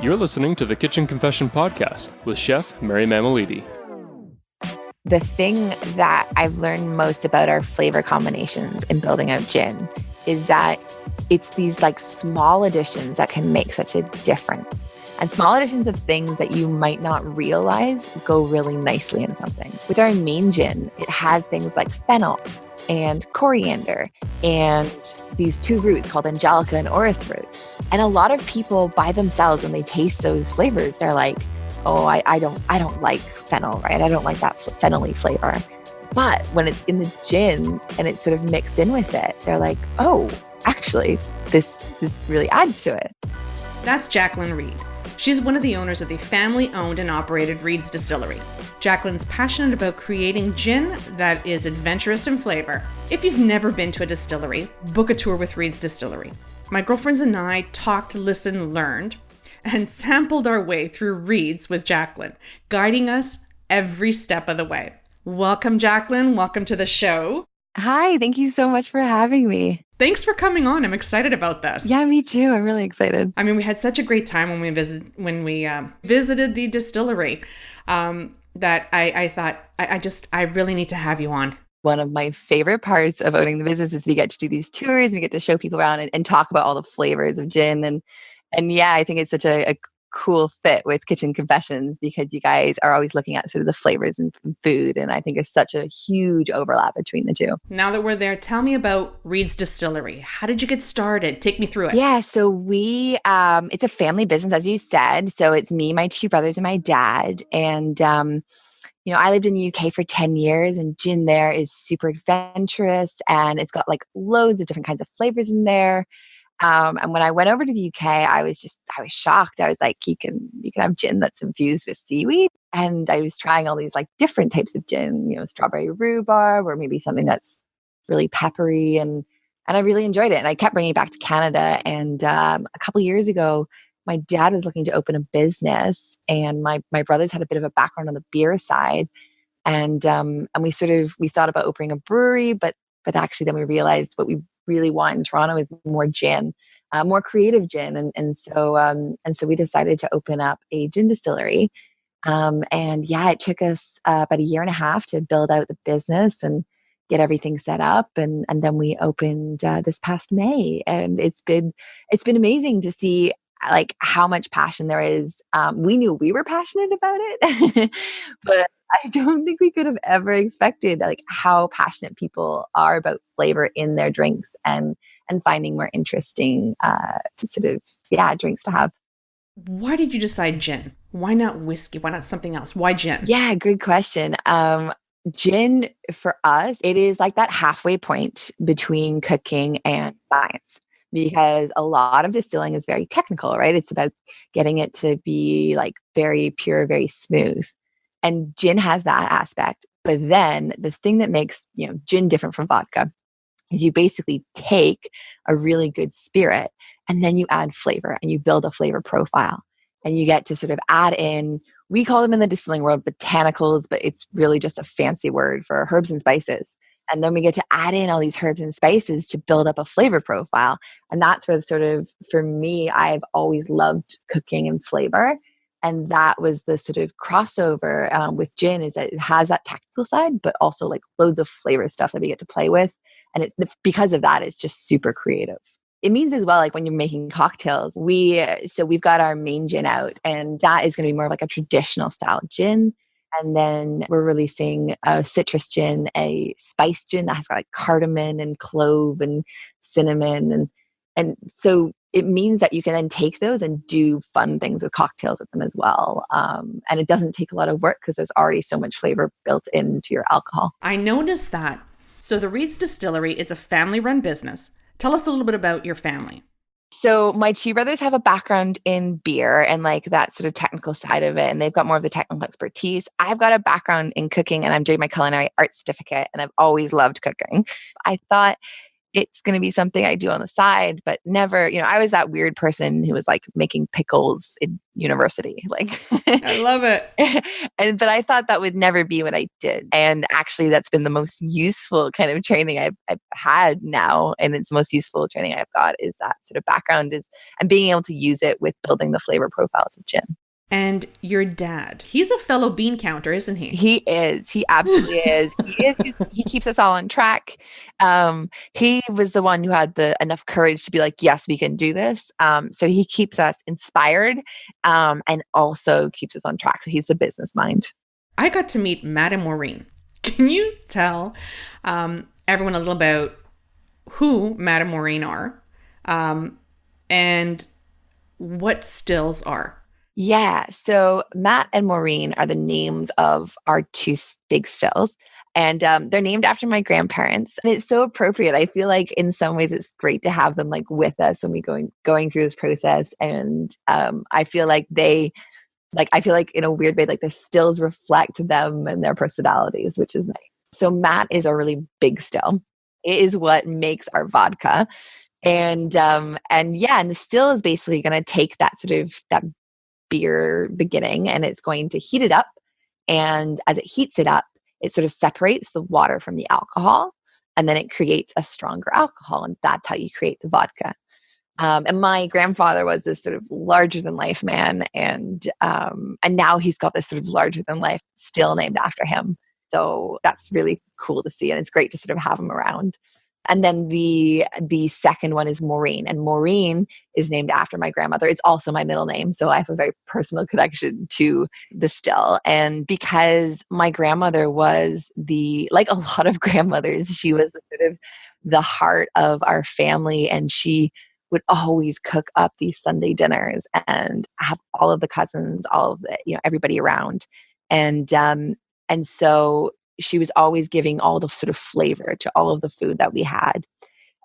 You're listening to the Kitchen Confession Podcast with Chef Mary Mammoliti. The thing that I've learned most about our flavor combinations in building out gin is that it's these like small additions that can make such a difference. And small additions of things that you might not realize go really nicely in something. With our main gin, it has things like fennel and coriander and these two roots called angelica and orris root. And a lot of people by themselves, when they taste those flavors, they're like, oh, I don't like fennel, right? I don't like that fennel-y flavor. But when it's in the gin and it's sort of mixed in with it, they're like, oh, actually, this really adds to it. That's Jacqueline Reid. She's one of the owners of the family-owned and operated Reid's Distillery. Jacqueline's passionate about creating gin that is adventurous in flavor. If you've never been to a distillery, book a tour with Reid's Distillery. My girlfriends and I talked, listened, learned, and sampled our way through Reid's with Jacqueline, guiding us every step of the way. Welcome, Jacqueline. Welcome to the show. Hi, thank you so much for having me. Thanks for coming on. I'm excited about this. Yeah, me too. I'm really excited. I mean, we had such a great time when we visited the distillery that I thought I really need to have you on. One of my favorite parts of owning the business is we get to do these tours, we get to show people around and talk about all the flavors of gin. And yeah, I think it's such a cool fit with Kitchen Confessions because you guys are always looking at sort of the flavors in food. And I think there's such a huge overlap between the two. Now that we're there, tell me about Reid's Distillery. How did you get started? Take me through it. Yeah, so we, it's a family business, as you said. So it's me, my two brothers, and my dad. And, I lived in the UK for 10 years and gin there is super adventurous and it's got like loads of different kinds of flavors in there. And when I went over to the UK, I was shocked. I was like, you can have gin that's infused with seaweed. And I was trying all these like different types of gin, strawberry rhubarb or maybe something that's really peppery. And I really enjoyed it. And I kept bringing it back to Canada. And a couple of years ago, my dad was looking to open a business and my brothers had a bit of a background on the beer side. And we thought about opening a brewery, but actually then we realized what we really want in Toronto is more gin, more creative gin. And so we decided to open up a gin distillery. And yeah, it took us about a year and a half to build out the business and get everything set up. And then we opened this past May. And it's been amazing to see like how much passion there is. We knew we were passionate about it, but I don't think we could have ever expected like how passionate people are about flavor in their drinks and finding more interesting drinks to have. Why did you decide gin? Why not whiskey? Why not something else? Why gin? Yeah, good question. Gin for us, it is like that halfway point between cooking and science. Because a lot of distilling is very technical, right? It's about getting it to be like very pure, very smooth. And gin has that aspect. But then the thing that makes, gin different from vodka is you basically take a really good spirit and then you add flavor and you build a flavor profile. And you get to sort of add in, we call them in the distilling world botanicals, but it's really just a fancy word for herbs and spices. And then we get to add in all these herbs and spices to build up a flavor profile. And that's where for me, I've always loved cooking and flavor. And that was the sort of crossover with gin is that it has that technical side, but also like loads of flavor stuff that we get to play with. And it's because of that, it's just super creative. It means as well, like when you're making cocktails, we've got our main gin out and that is going to be more like a traditional style gin. And then we're releasing a citrus gin, a spice gin that has got like cardamom and clove and cinnamon. And so it means that you can then take those and do fun things with cocktails with them as well. And it doesn't take a lot of work because there's already so much flavor built into your alcohol. I noticed that. So the Reid's Distillery is a family-run business. Tell us a little bit about your family. So my two brothers have a background in beer and like that sort of technical side of it. And they've got more of the technical expertise. I've got a background in cooking and I'm doing my culinary arts certificate and I've always loved cooking. I thought it's going to be something I do on the side, but never, I was that weird person who was like making pickles in university. Like, I love it. but I thought that would never be what I did. And actually that's been the most useful kind of training I've had now. And it's the most useful training I've got is that sort of background and being able to use it with building the flavor profiles of gin. And your dad, he's a fellow bean counter, isn't he? He is. He absolutely is. He keeps us all on track. He was the one who had enough courage to be like, yes, we can do this. So he keeps us inspired and also keeps us on track. So he's the business mind. I got to meet Matt and Maureen. Can you tell everyone a little about who Matt and Maureen are and what stills are? Yeah. So Matt and Maureen are the names of our two big stills. And they're named after my grandparents. And it's so appropriate. I feel like in some ways it's great to have them like with us when we going through this process. And I feel like I feel like in a weird way, like the stills reflect them and their personalities, which is nice. So Matt is a really big still. It is what makes our vodka. And the still is basically going to take that sort of that beer beginning and it's going to heat it up. And as it heats it up, it sort of separates the water from the alcohol and then it creates a stronger alcohol. And that's how you create the vodka. And my grandfather was this sort of larger than life man. And now he's got this sort of larger than life still named after him. So that's really cool to see. And it's great to sort of have him around. And then the second one is Maureen. And Maureen is named after my grandmother. It's also my middle name. So I have a very personal connection to the still. And because my grandmother was like a lot of grandmothers, she was sort of the heart of our family. And she would always cook up these Sunday dinners and have all of the cousins, all of the, everybody around. And so she was always giving all the sort of flavor to all of the food that we had.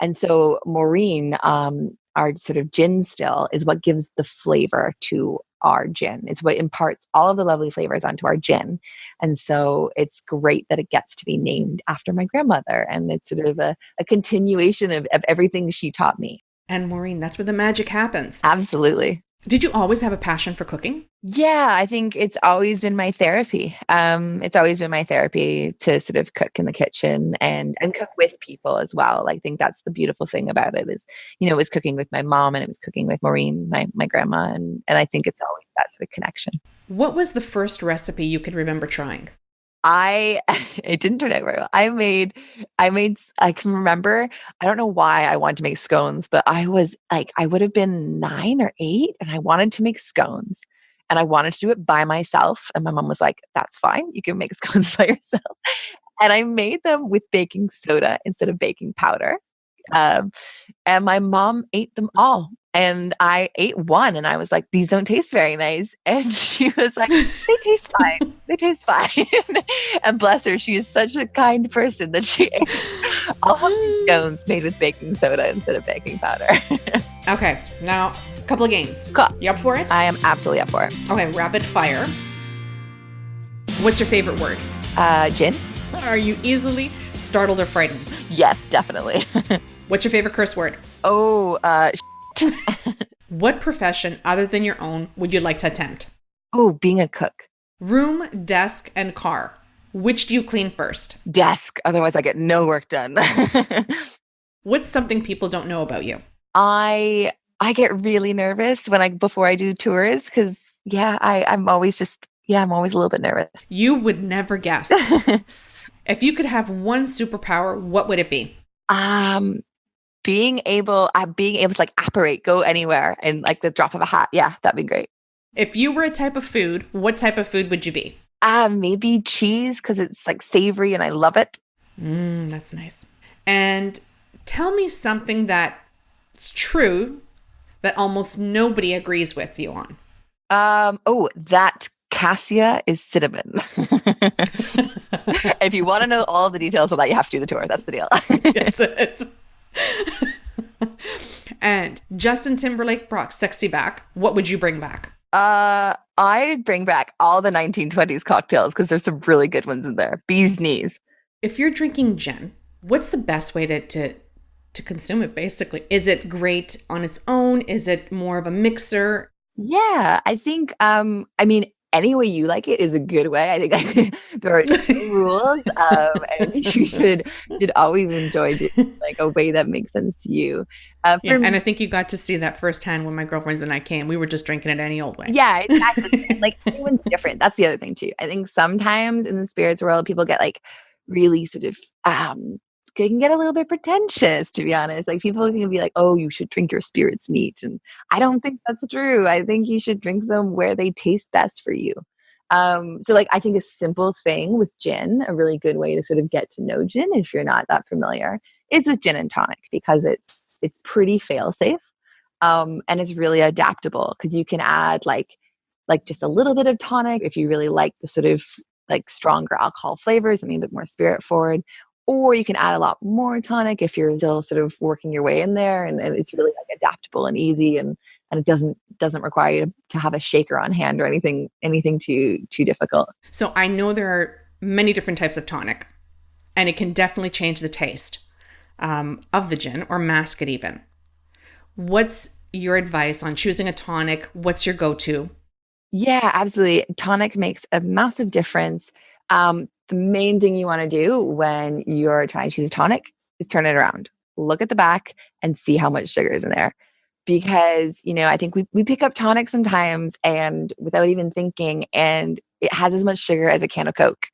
And so Maureen, our sort of gin still, is what gives the flavor to our gin. It's what imparts all of the lovely flavors onto our gin. And so it's great that it gets to be named after my grandmother. And it's sort of a continuation of everything she taught me. And Maureen, that's where the magic happens. Absolutely. Did you always have a passion for cooking? Yeah, I think it's always been my therapy. It's always been my therapy to sort of cook in the kitchen and cook with people as well. I think that's the beautiful thing about it is, it was cooking with my mom and it was cooking with Maureen, my grandma. And I think it's always that sort of connection. What was the first recipe you could remember trying? It didn't turn out very well. I can remember, I don't know why I wanted to make scones, but I was like, I would have been 9 or 8 and I wanted to make scones and I wanted to do it by myself. And my mom was like, that's fine. You can make scones by yourself. And I made them with baking soda instead of baking powder. And my mom ate them all. And I ate one and I was like, these don't taste very nice. And she was like, they taste fine. They taste fine. And bless her, she is such a kind person that she ate all of these scones made with baking soda instead of baking powder. Okay, now a couple of games. Cool. You up for it? I am absolutely up for it. Okay, rapid fire. What's your favorite word? Gin. Are you easily startled or frightened? Yes, definitely. What's your favorite curse word? Oh, What profession other than your own would you like to attempt? Oh, being a cook. Room, desk, and car. Which do you clean first? Desk. Otherwise I get no work done. What's something people don't know about you? I get really nervous before I do tours because I'm always a little bit nervous. You would never guess. If you could have one superpower, what would it be? Being able to like apparate, go anywhere in like the drop of a hat. Yeah, that'd be great. If you were a type of food, what type of food would you be? Maybe cheese because it's like savory and I love it. That's nice. And tell me something that's true that almost nobody agrees with you on. That cassia is cinnamon. If you want to know all the details of that, you have to do the tour. That's the deal. That's it. And Justin Timberlake brought sexy back. What would you bring back? I'd bring back all the 1920s cocktails because there's some really good ones in there. Bee's knees. If you're drinking gin, what's the best way to to consume it, basically. Is it great on its own? Is it more of a mixer? Yeah, I think, any way you like it is a good way. I think there are no rules, and you should always enjoy like a way that makes sense to you. Yeah, and I think you got to see that firsthand when my girlfriends and I came. We were just drinking it any old way. Yeah, exactly. Like everyone's different. That's the other thing too. I think sometimes in the spirits world, people get like really sort of can get a little bit pretentious, to be honest. Like people can be like, "Oh, you should drink your spirits neat," and I don't think that's true. I think you should drink them where they taste best for you. So like I think a simple thing with gin, a really good way to sort of get to know gin if you're not that familiar, is with gin and tonic because it's pretty fail safe, and it's really adaptable because you can add like just a little bit of tonic if you really like the sort of like stronger alcohol flavors, something a bit more spirit forward. Or you can add a lot more tonic if you're still sort of working your way in there, and it's really like adaptable and easy, and it doesn't require you to have a shaker on hand or anything too difficult. So I know there are many different types of tonic, and it can definitely change the taste of the gin or mask it even. What's your advice on choosing a tonic? What's your go-to? Yeah, absolutely. Tonic makes a massive difference. The main thing you want to do when you're trying to choose a tonic is turn it around. Look at the back and see how much sugar is in there. Because, I think we pick up tonic sometimes and without even thinking, and it has as much sugar as a can of Coke.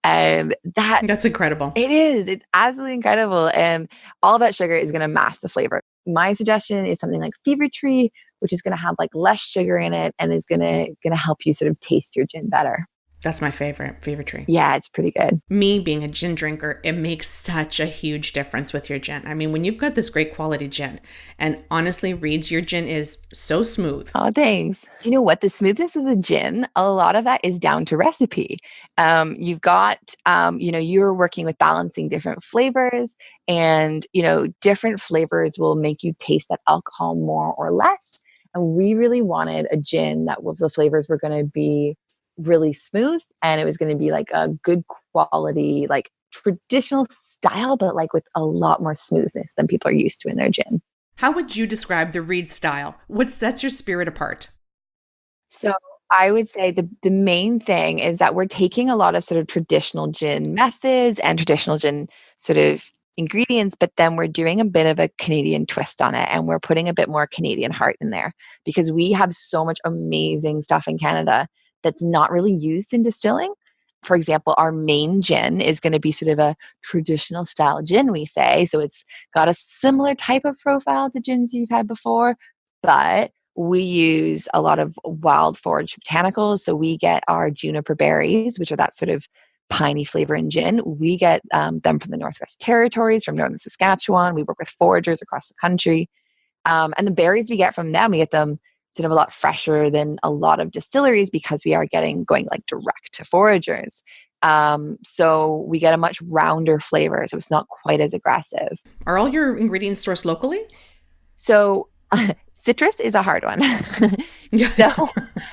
And that's incredible. It is. It's absolutely incredible. And all that sugar is going to mask the flavor. My suggestion is something like Fever Tree, which is going to have like less sugar in it and is going to help you sort of taste your gin better. That's my favorite, Fever Tree. Yeah, it's pretty good. Me being a gin drinker, it makes such a huge difference with your gin. I mean, when you've got this great quality gin, and honestly, Reid's, your gin is so smooth. Oh, thanks. You know what? The smoothness of the gin, a lot of that is down to recipe. You've got, you're working with balancing different flavors, and, different flavors will make you taste that alcohol more or less. And we really wanted a gin that the flavors were going to be really smooth, and it was going to be like a good quality, like traditional style, but like with a lot more smoothness than people are used to in their gin. How would you describe the Reid style? What sets your spirit apart? So I would say the main thing is that we're taking a lot of sort of traditional gin methods and traditional gin sort of ingredients, but then we're doing a bit of a Canadian twist on it, and we're putting a bit more Canadian heart in there because we have so much amazing stuff in Canada that's not really used in distilling. For example, our main gin is going to be sort of a traditional style gin, we say. So it's got a similar type of profile to gins you've had before, but we use a lot of wild foraged botanicals. So we get our juniper berries, which are that sort of piney flavor in gin. We get them from the Northwest Territories, from northern Saskatchewan. We work with foragers across the country. And the berries we get from them, we get them sort of a lot fresher than a lot of distilleries because we are going like direct to foragers. So we get a much rounder flavor. So it's not quite as aggressive. Are all your ingredients sourced locally? So citrus is a hard one. So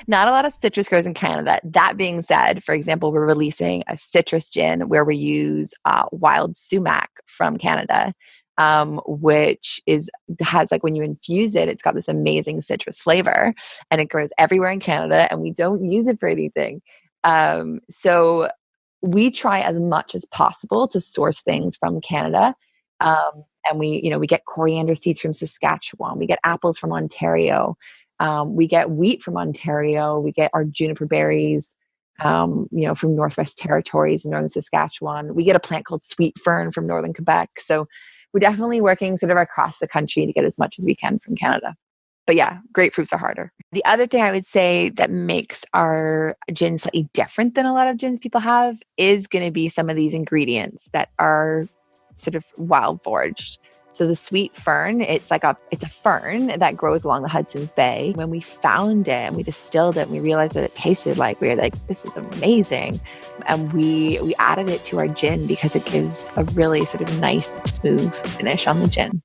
not a lot of citrus grows in Canada. That being said, for example, we're releasing a citrus gin where we use wild sumac from Canada. Which has like when you infuse it, it's got this amazing citrus flavor, and it grows everywhere in Canada, and we don't use it for anything. So we try as much as possible to source things from Canada. And we get coriander seeds from Saskatchewan. We get apples from Ontario. We get wheat from Ontario. We get our juniper berries, from Northwest Territories and northern Saskatchewan. We get a plant called sweet fern from northern Quebec. So we're definitely working sort of across the country to get as much as we can from Canada. But yeah, grapefruits are harder. The other thing I would say that makes our gin slightly different than a lot of gins people have is going to be some of these ingredients that are sort of wild foraged. So the sweet fern, it's a fern that grows along the Hudson's Bay. When we found it and we distilled it and we realized what it tasted like, we were like, this is amazing. And we added it to our gin because it gives a really sort of nice, smooth finish on the gin.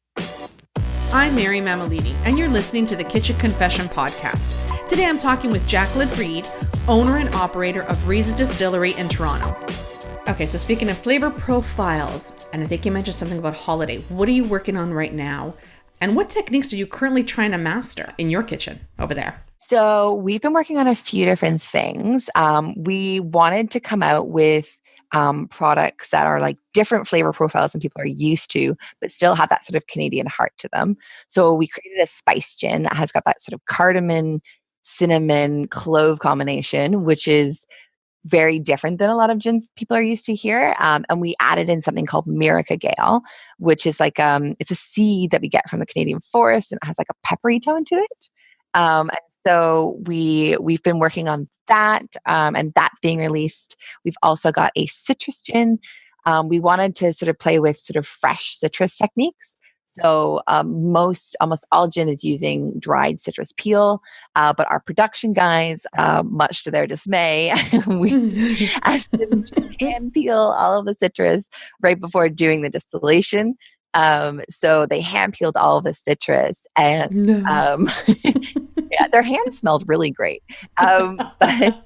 I'm Mary Mamalini, and you're listening to the Kitchen Confession podcast. Today I'm talking with Jacqueline Reid, owner and operator of Reid's Distillery in Toronto. Okay, so speaking of flavor profiles, and I think you mentioned something about holiday, what are you working on right now? And what techniques are you currently trying to master in your kitchen over there? So we've been working on a few different things. We wanted to come out with products that are like different flavor profiles than people are used to, but still have that sort of Canadian heart to them. So we created a spice gin that has got that sort of cardamom, cinnamon, clove combination, which is very different than a lot of gins people are used to here. And we added in something called Miraca Gale, which is like it's a seed that we get from the Canadian forest, and it has like a peppery tone to it. And so we've been working on that, and that's being released. We've also got a citrus gin. We wanted to sort of play with sort of fresh citrus techniques. So almost all gin is using dried citrus peel, but our production guys, much to their dismay, we asked them to hand peel all of the citrus right before doing the distillation. So they hand peeled all of the citrus, and yeah, their hands smelled really great. But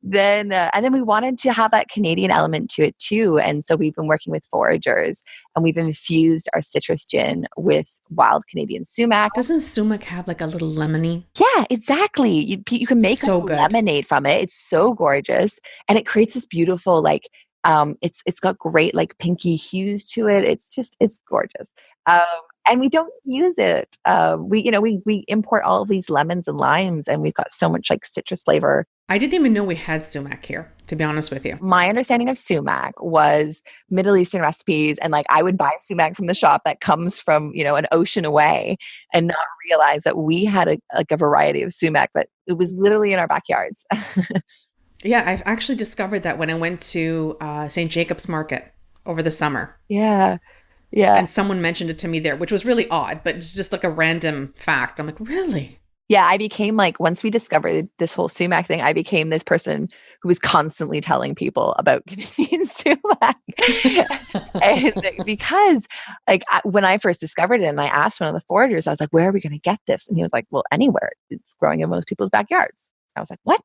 then and then we wanted to have that Canadian element to it too, and so we've been working with foragers, and we've infused our citrus gin with wild Canadian sumac. Doesn't sumac have like a little lemony? Yeah, exactly. You can make So like good. lemonade from it. It's so gorgeous, and it creates this beautiful like it's got great like pinky hues to it. It's gorgeous. And we don't use it. We import all of these lemons and limes, and we've got so much like citrus flavor. I didn't even know we had sumac here, to be honest with you. My understanding of sumac was Middle Eastern recipes, and like I would buy sumac from the shop that comes from an ocean away, and not realize that we had a variety of sumac that it was literally in our backyards. Yeah, I've actually discovered that when I went to St. Jacob's Market over the summer. Yeah. Yeah. And someone mentioned it to me there, which was really odd, but it's just like a random fact. I'm like, really? Yeah, I became like, once we discovered this whole sumac thing, I became this person who was constantly telling people about Canadian sumac. And because like when I first discovered it and I asked one of the foragers, I was like, where are we going to get this? And he was like, well, anywhere. It's growing in most people's backyards. I was like, what?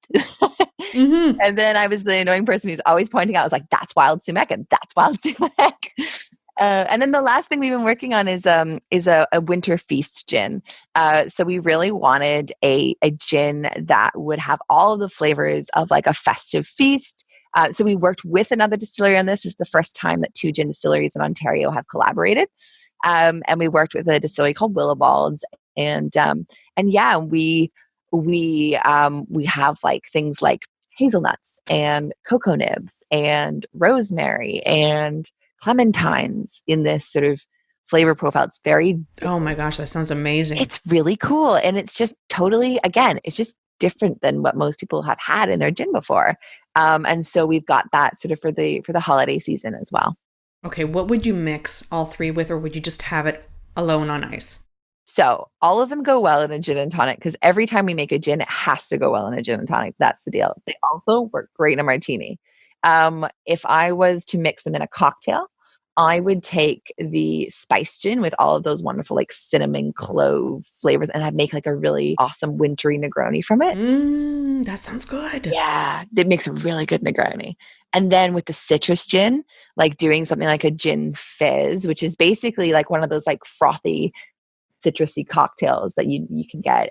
Mm-hmm. And then I was the annoying person who's always pointing out, I was like, that's wild sumac and that's wild sumac. And then the last thing we've been working on is a winter feast gin. So we really wanted a gin that would have all of the flavors of like a festive feast. So we worked with another distillery on this. This is the first time that two gin distilleries in Ontario have collaborated. And we worked with a distillery called Willibald's. And yeah, we have like things like hazelnuts and cocoa nibs and rosemary and clementines in this sort of flavor profile. It's very, oh my gosh, that sounds amazing. it's really cool. And it's just totally, again, it's just different than what most people have had in their gin before. And so we've got that sort of for the holiday season as well. Okay, what would you mix all three with, or would you just have it alone on ice? So all of them go well in a gin and tonic because every time we make a gin, it has to go well in a gin and tonic. That's the deal. They also work great in a martini. If I was to mix them in a cocktail, I would take the spice gin with all of those wonderful like cinnamon clove flavors, and I'd make like a really awesome wintry Negroni from it. That sounds good. Yeah, it makes a really good Negroni. And then with the citrus gin, like doing something like a gin fizz, which is basically like one of those like frothy citrusy cocktails that you can get.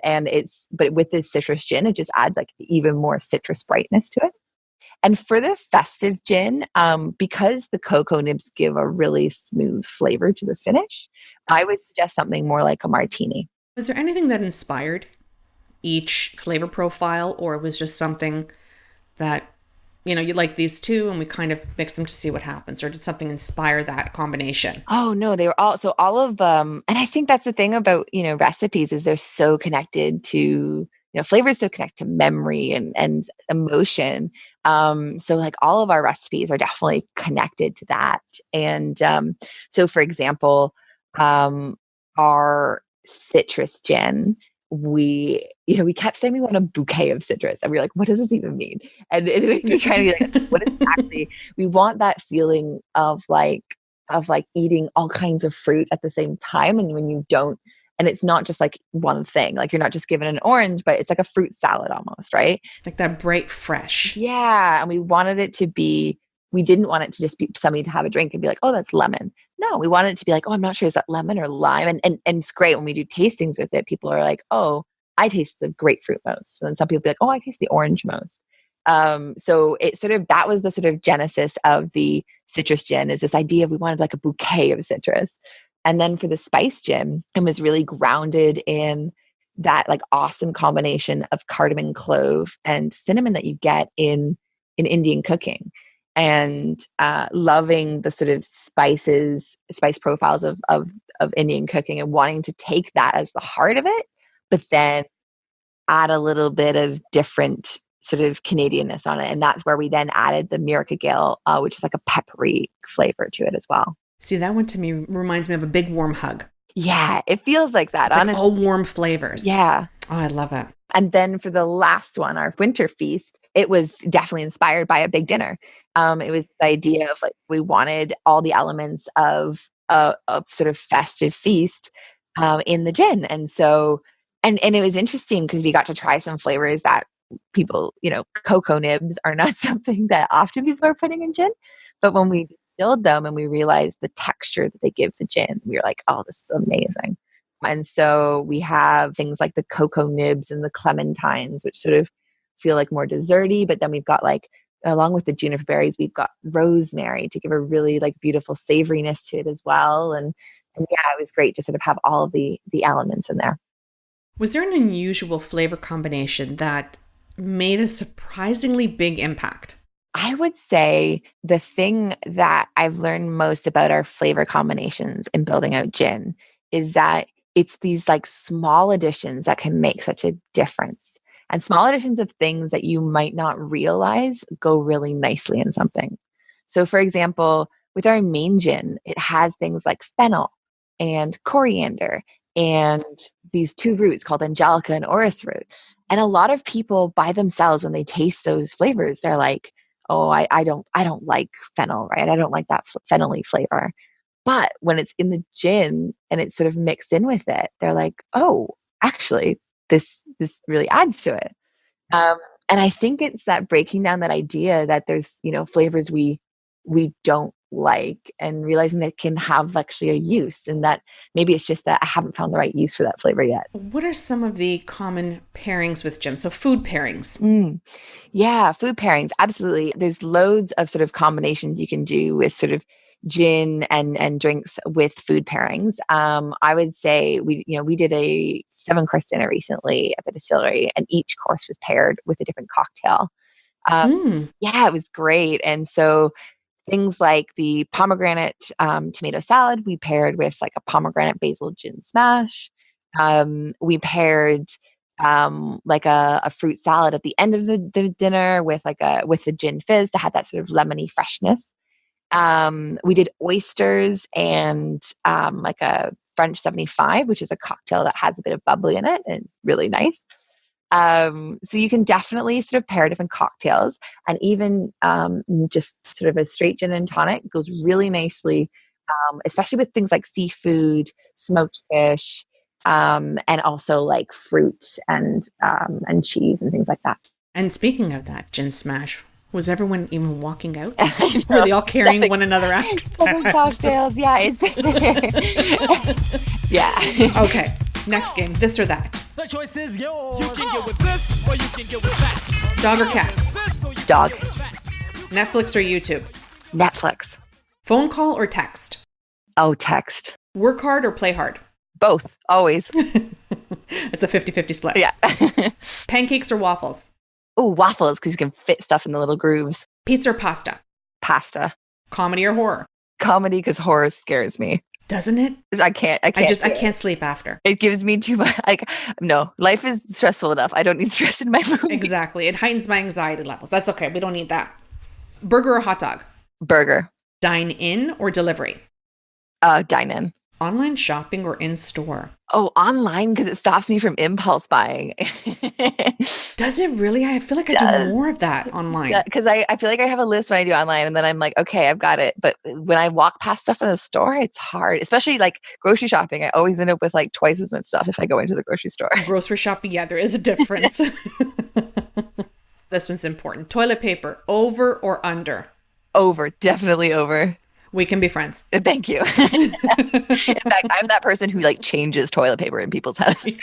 But with this citrus gin, it just adds like even more citrus brightness to it. And for the festive gin, because the cocoa nibs give a really smooth flavor to the finish, I would suggest something more like a martini. Was there anything that inspired each flavor profile, or it was just something that, you like these two and we kind of mix them to see what happens, or did something inspire that combination? Oh no, they were all of and I think that's the thing about, recipes is they're so connected to, flavors so connect to memory and emotion. So like all of our recipes are definitely connected to that. And so for example, our citrus gin, we kept saying we want a bouquet of citrus, and we were like, what does this even mean? And we were trying to be like, what is actually, we want that feeling of like eating all kinds of fruit at the same time. And when you don't, and it's not just like one thing, like you're not just given an orange, but it's like a fruit salad almost, right? Like that bright, fresh. Yeah. And we wanted it to be we didn't want it to just be somebody to have a drink and be like, oh, that's lemon. No, we wanted it to be like, oh, I'm not sure, is that lemon or lime? And it's great when we do tastings with it. People are like, oh, I taste the grapefruit most. And then some people be like, oh, I taste the orange most. So it sort of, that was the sort of genesis of the citrus gin, is this idea of we wanted like a bouquet of citrus. And then for the spice gin, it was really grounded in that like awesome combination of cardamom, clove, and cinnamon that you get in Indian cooking, and loving the sort of spice profiles of Indian cooking, and wanting to take that as the heart of it, but then add a little bit of different sort of Canadianness on it. And that's where we then added the Gin-gle, which is like a peppery flavor to it as well. See, that one to me reminds me of a big warm hug. Yeah, it feels like that. It's like all warm flavors. Yeah. Oh, I love it. And then for the last one, our winter feast, it was definitely inspired by a big dinner. It was the idea of like, we wanted all the elements of a sort of festive feast in the gin. And so, and it was interesting because we got to try some flavors that people, cocoa nibs are not something that often people are putting in gin. But when we distilled them and we realized the texture that they give the gin, we were like, oh, this is amazing. And so we have things like the cocoa nibs and the clementines, which sort of feel like more desserty. But then we've got like, along with the juniper berries, we've got rosemary to give a really like beautiful savoriness to it as well. And yeah, it was great to sort of have all the elements in there. Was there an unusual flavor combination that made a surprisingly big impact? I would say the thing that I've learned most about our flavor combinations in building out gin is that it's these like small additions that can make such a difference. And small additions of things that you might not realize go really nicely in something. So for example, with our main gin, it has things like fennel and coriander and these two roots called angelica and orris root. And a lot of people by themselves, when they taste those flavors, they're like, oh, I don't like fennel, right? I don't like that fennel-y flavor. But when it's in the gin and it's sort of mixed in with it, they're like, oh, actually, this really adds to it. And I think it's that breaking down that idea that there's, flavors we don't like, and realizing that it can have actually a use, and that maybe it's just that I haven't found the right use for that flavor yet. What are some of the common pairings with gin? So food pairings. Yeah, food pairings. Absolutely. There's loads of sort of combinations you can do with sort of gin and drinks with food pairings. I would say we did a 7-course dinner recently at the Distillery, and each course was paired with a different cocktail. Yeah, it was great. And so things like the pomegranate tomato salad, we paired with like a pomegranate basil gin smash. We paired like a fruit salad at the end of the dinner with the gin fizz to have that sort of lemony freshness. We did oysters and like a French 75, which is a cocktail that has a bit of bubbly in it and really nice. So you can definitely sort of pair different cocktails, and even just sort of a straight gin and tonic goes really nicely, especially with things like seafood, smoked fish, and also like fruit and cheese and things like that. And speaking of that gin smash, was everyone even walking out? Were they all carrying one another after that? Cocktails, yeah. Yeah. Okay, next game, this or that. The choice is yours. You can get with this or you can get with that. Dog or cat? Dog. Netflix or YouTube? Netflix. Phone call or text? Oh, text. Work hard or play hard? Both, always. It's a 50-50 split. Yeah. Pancakes or waffles? Oh, waffles, because you can fit stuff in the little grooves. Pizza or pasta? Pasta. Comedy or horror? Comedy, because horror scares me. Doesn't it? I can't sleep after. It gives me too much. No, life is stressful enough. I don't need stress in my movie. Exactly. It heightens my anxiety levels. That's okay. We don't need that. Burger or hot dog? Burger. Dine in or delivery? Dine in. Online shopping or in store? Oh, online, because it stops me from impulse buying. Does it really? I feel like I do more of that online. Yeah, because I feel like I have a list when I do online, and then I'm like, okay, I've got it. But when I walk past stuff in a store, it's hard, especially like grocery shopping. I always end up with like twice as much stuff if I go into the grocery store. Grocery shopping, yeah, there is a difference. This one's important. Toilet paper, over or under? Over, definitely over. We can be friends. Thank you. In fact, I'm that person who like changes toilet paper in people's houses.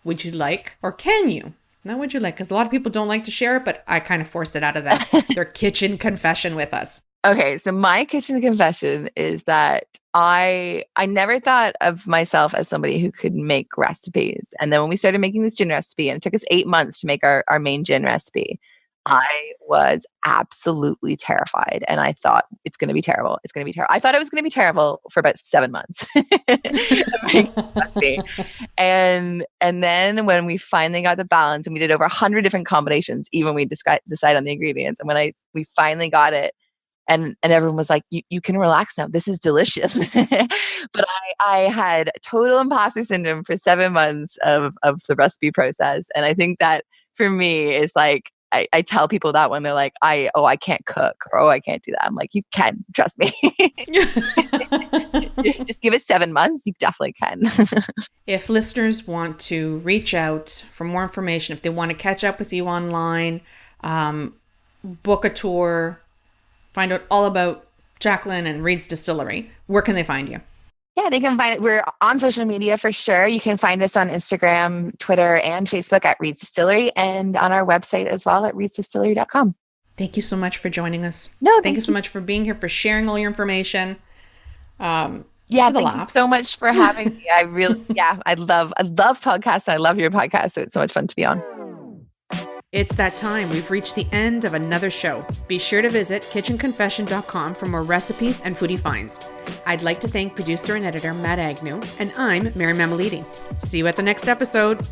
Would you like, or can you? Not would you like, because a lot of people don't like to share it, but I kind of forced it out of them. Their kitchen confession with us. Okay, so my kitchen confession is that I never thought of myself as somebody who could make recipes. And then when we started making this gin recipe, and it took us 8 months to make our main gin recipe, I was absolutely terrified. And I thought, it's going to be terrible. It's going to be terrible. I thought it was going to be terrible for about 7 months. And then when we finally got the balance, and we did over 100 different combinations, even when we decide on the ingredients. And when we finally got it, and everyone was like, you can relax now. This is delicious. But I had total imposter syndrome for 7 months of the recipe process. And I think that for me, it's like, I tell people that when they're like, I can't cook, or I can't do that. I'm like, you can, trust me. Just give it 7 months. You definitely can. If listeners want to reach out for more information, if they want to catch up with you online, book a tour, find out all about Jacqueline and Reid's Distillery, where can they find you? Yeah, they can find it. We're on social media for sure. You can find us on Instagram, Twitter, and Facebook at Reid's Distillery, and on our website as well at reidsdistillery.com. Thank you so much for joining us. No, thank you so much for being here, for sharing all your information. Thank you so much for having me. I love podcasts. I love your podcast. So it's so much fun to be on. It's that time. We've reached the end of another show. Be sure to visit kitchenconfession.com for more recipes and foodie finds. I'd like to thank producer and editor Matt Agnew, and I'm Mary Mamalidi. See you at the next episode.